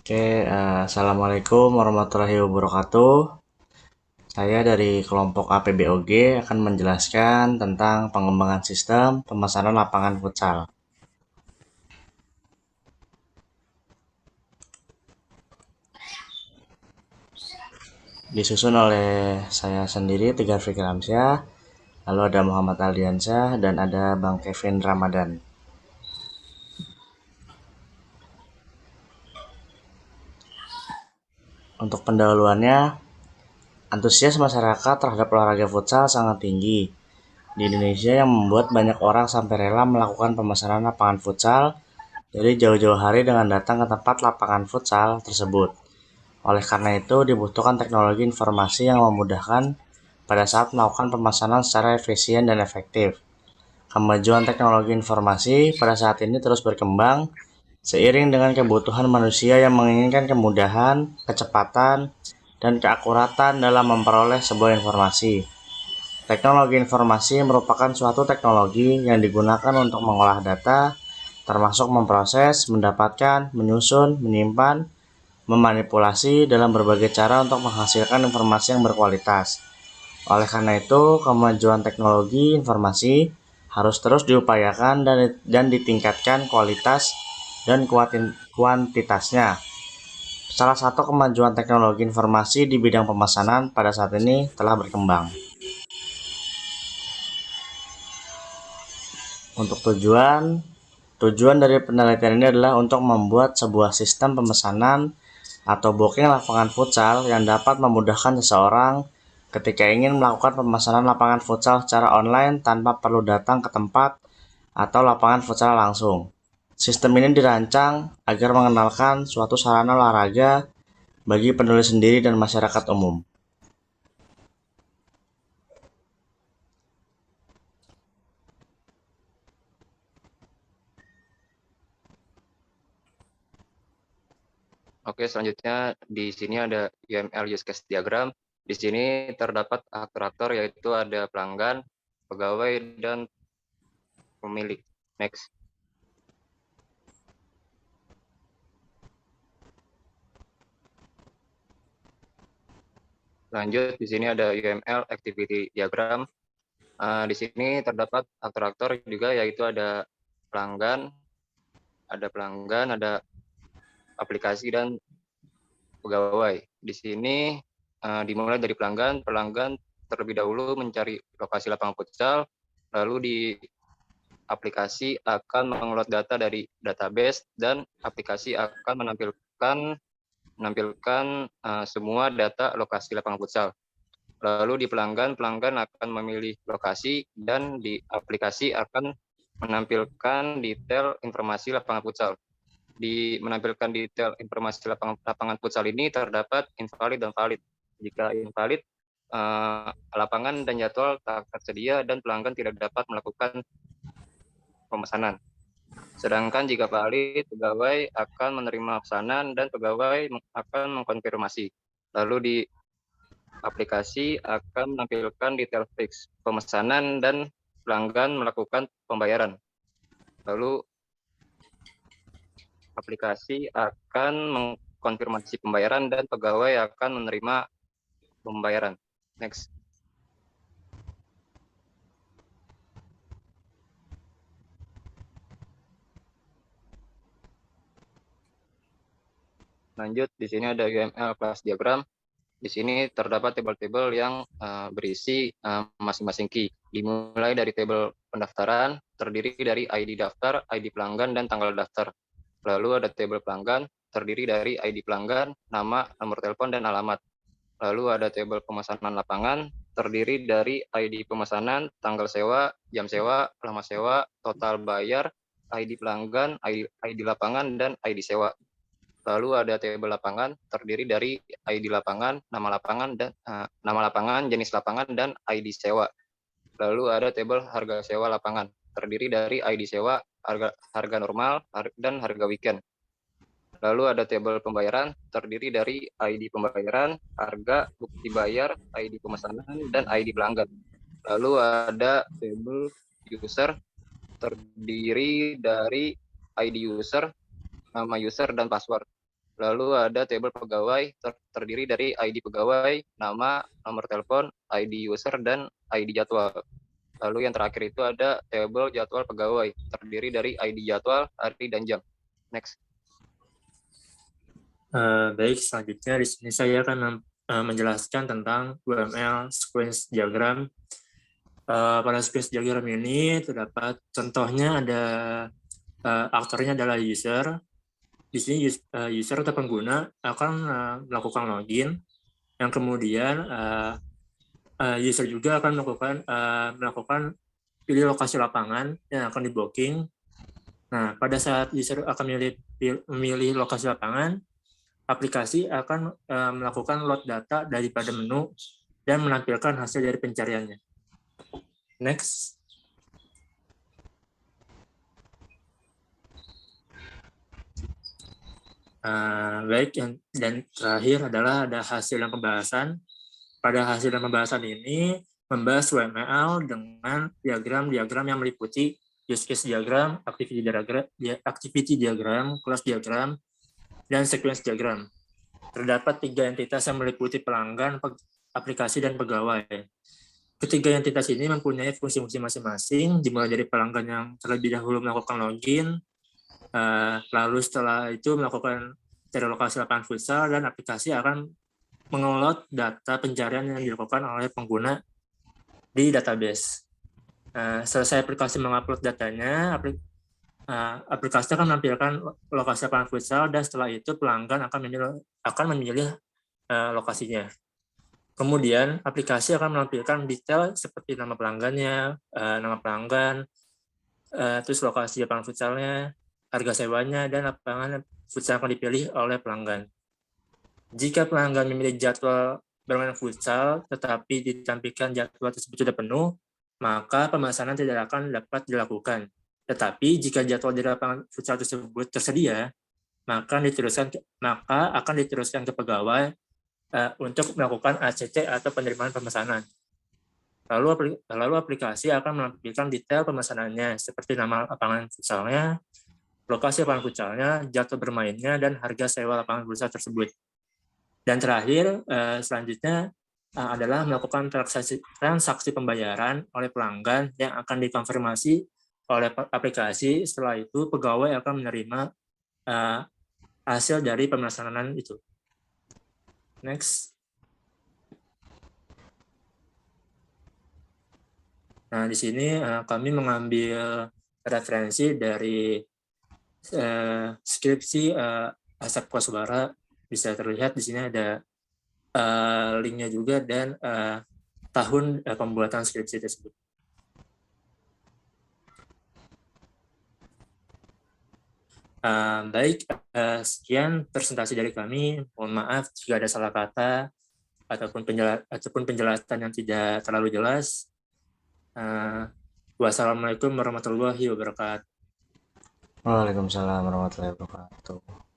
Assalamualaikum warahmatullahi wabarakatuh. Saya dari kelompok APBOG akan menjelaskan tentang pengembangan sistem pemesanan lapangan futsal. Disusun oleh saya sendiri, Tiga Fikri Amsyah, lalu ada Muhammad Aldiansyah, dan ada Bang Kevin Ramadan. Untuk pendahuluannya, antusias masyarakat terhadap olahraga futsal sangat tinggi di Indonesia yang membuat banyak orang sampai rela melakukan pemesanan lapangan futsal dari jauh-jauh hari dengan datang ke tempat lapangan futsal tersebut. Oleh karena itu, dibutuhkan teknologi informasi yang memudahkan pada saat melakukan pemesanan secara efisien dan efektif. Kemajuan teknologi informasi pada saat ini terus berkembang seiring dengan kebutuhan manusia yang menginginkan kemudahan, kecepatan, dan keakuratan dalam memperoleh sebuah informasi. Teknologi informasi merupakan suatu teknologi yang digunakan untuk mengolah data, termasuk memproses, mendapatkan, menyusun, menyimpan, memanipulasi dalam berbagai cara untuk menghasilkan informasi yang berkualitas. Oleh karena itu, kemajuan teknologi informasi harus terus diupayakan dan ditingkatkan kualitas dan kuantitasnya. Salah satu kemajuan teknologi informasi di bidang pemesanan pada saat ini telah berkembang. Untuk tujuan dari penelitian ini adalah untuk membuat sebuah sistem pemesanan atau booking lapangan futsal yang dapat memudahkan seseorang ketika ingin melakukan pemesanan lapangan futsal secara online tanpa perlu datang ke tempat atau lapangan futsal langsung. Sistem ini dirancang agar mengenalkan suatu sarana olahraga bagi penulis sendiri dan masyarakat umum. Oke, selanjutnya di sini ada UML use case diagram. Di sini terdapat aktor-aktor yaitu ada pelanggan, pegawai, dan pemilik. Next. Lanjut, di sini ada UML activity diagram. Di sini terdapat aktor-aktor juga yaitu ada pelanggan, ada aplikasi, dan pegawai. Di sini dimulai dari pelanggan. Pelanggan terlebih dahulu mencari lokasi lapangan futsal, lalu di aplikasi akan mengelola data dari database dan aplikasi akan menampilkan semua data lokasi lapangan futsal. Lalu di pelanggan akan memilih lokasi dan di aplikasi akan menampilkan detail informasi lapangan futsal. Di menampilkan detail informasi lapangan futsal ini terdapat invalid dan valid. Jika invalid, lapangan dan jadwal tak tersedia dan pelanggan tidak dapat melakukan pemesanan. Sedangkan jika valid, pegawai akan menerima pesanan dan pegawai akan mengkonfirmasi. Lalu di aplikasi akan menampilkan detail fix pemesanan dan pelanggan melakukan pembayaran. Lalu aplikasi akan mengkonfirmasi pembayaran dan pegawai akan menerima pembayaran. Next. Lanjut, di sini ada UML class diagram. Di sini terdapat tabel-tabel yang berisi masing-masing key. Dimulai dari tabel pendaftaran, terdiri dari ID daftar, ID pelanggan, dan tanggal daftar. Lalu ada tabel pelanggan, terdiri dari ID pelanggan, nama, nomor telepon, dan alamat. Lalu ada tabel pemesanan lapangan, terdiri dari ID pemesanan, tanggal sewa, jam sewa, lama sewa, total bayar, ID pelanggan, ID lapangan, dan ID sewa. Lalu ada tabel lapangan, terdiri dari ID lapangan, nama lapangan, jenis lapangan, dan ID sewa. Lalu ada tabel harga sewa lapangan, terdiri dari ID sewa, harga normal, dan harga weekend. Lalu ada tabel pembayaran, terdiri dari ID pembayaran, harga, bukti bayar, ID pemesanan, dan ID pelanggan. Lalu ada tabel user, terdiri dari ID user, nama user, dan password. Lalu ada tabel pegawai terdiri dari ID pegawai, nama, nomor telepon, ID user, dan ID jadwal. Lalu yang terakhir itu ada tabel jadwal pegawai terdiri dari ID jadwal, hari, dan jam. Next. Baik, selanjutnya di sini saya akan menjelaskan tentang UML sequence diagram. Pada sequence diagram ini terdapat contohnya ada aktornya adalah user. Di sini user atau pengguna akan melakukan login, yang kemudian user juga akan melakukan pilih lokasi lapangan yang akan di booking. Nah, pada saat user akan memilih lokasi lapangan, aplikasi akan melakukan load data daripada menu dan menampilkan hasil dari pencariannya. Next. Baik, dan terakhir adalah ada hasil dan pembahasan. Pada hasil dan pembahasan ini membahas UML dengan diagram-diagram yang meliputi use case diagram, activity diagram, class diagram, dan sequence diagram. Terdapat 3 entitas yang meliputi pelanggan, aplikasi, dan pegawai. Ketiga entitas ini mempunyai fungsi-fungsi masing-masing, dimulai dari pelanggan yang terlebih dahulu melakukan login, lalu setelah itu melakukan cari lokasi lapangan futsal, dan aplikasi akan mengelola data pencarian yang dilakukan oleh pengguna di database. Selesai aplikasi mengupload datanya, aplikasi akan menampilkan lokasi lapangan futsal, dan setelah itu pelanggan akan memilih lokasinya. Kemudian aplikasi akan menampilkan detail seperti nama pelanggannya, nama pelanggan, terus lokasi lapangan futsalnya, harga sewanya, dan lapangan futsal akan dipilih oleh pelanggan. Jika pelanggan memilih jadwal bermain futsal, tetapi ditampilkan jadwal tersebut sudah penuh, maka pemesanan tidak akan dapat dilakukan. Tetapi jika jadwal di lapangan futsal tersebut tersedia, maka akan diteruskan ke pegawai untuk melakukan ACC atau penerimaan pemesanan. Lalu aplikasi akan menampilkan detail pemesanannya seperti nama lapangan futsalnya, lokasi lapangan futsalnya, jadwal bermainnya, dan harga sewa lapangan futsal tersebut. Dan terakhir, selanjutnya adalah melakukan transaksi pembayaran oleh pelanggan yang akan dikonfirmasi oleh aplikasi. Setelah itu, pegawai akan menerima hasil dari pemesanan itu. Next. Nah, di sini kami mengambil referensi dari skripsi Asep Koswara. Bisa terlihat di sini ada linknya juga dan tahun pembuatan skripsi tersebut. Baik, sekian presentasi dari kami. Mohon maaf jika ada salah kata ataupun penjelasan yang tidak terlalu jelas. Wassalamualaikum warahmatullahi wabarakatuh. Waalaikumsalam warahmatullahi wabarakatuh.